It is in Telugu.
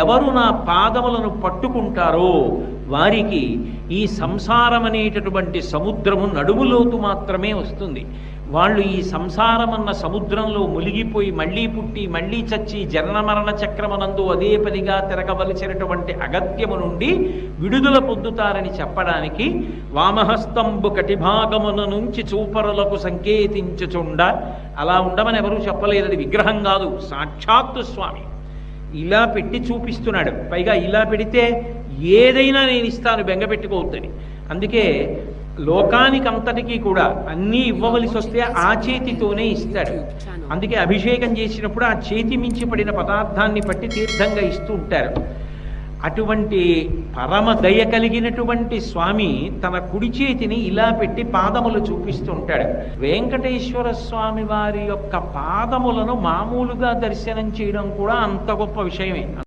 ఎవరు నా పాదములను పట్టుకుంటారో వారికి ఈ సంసారం అనేటటువంటి సముద్రము నడుములోతు మాత్రమే వస్తుంది. వాళ్ళు ఈ సంసారమన్న సముద్రంలో మునిగిపోయి మళ్ళీ పుట్టి మళ్ళీ చచ్చి జనన మరణ చక్రమనందు అదే పనిగా తిరగవలసినటువంటి అగత్యము నుండి విడుదల పొందుతారని చెప్పడానికి వామహస్తంబు కటిభాగమున నుంచి చూపరులకు సంకేతించుచుండ, అలా ఉండమని ఎవరూ చెప్పలేదని, విగ్రహం కాదు, సాక్షాత్తు స్వామి ఇలా పెట్టి చూపిస్తున్నాడు. పైగా ఇలా పెడితే ఏదైనా నేను ఇస్తాను, బెంగపెట్టుకోవద్దని. అందుకే లోకానికంతటికీ కూడా అన్నీ ఇవ్వవలసి వస్తే ఆ చేతితోనే ఇస్తాడు. అందుకే అభిషేకం చేసినప్పుడు ఆ చేతి మించి పడిన పదార్థాన్ని పట్టి తీర్థంగా ఇస్తూ ఉంటారు. అటువంటి పరమ దయ కలిగినటువంటి స్వామి తన కుడి చేతిని ఇలా పెట్టి పాదములు చూపిస్తూ ఉంటాడు. వెంకటేశ్వర స్వామి వారి యొక్క పాదములను మామూలుగా దర్శనం చేయడం కూడా అంత గొప్ప విషయమే.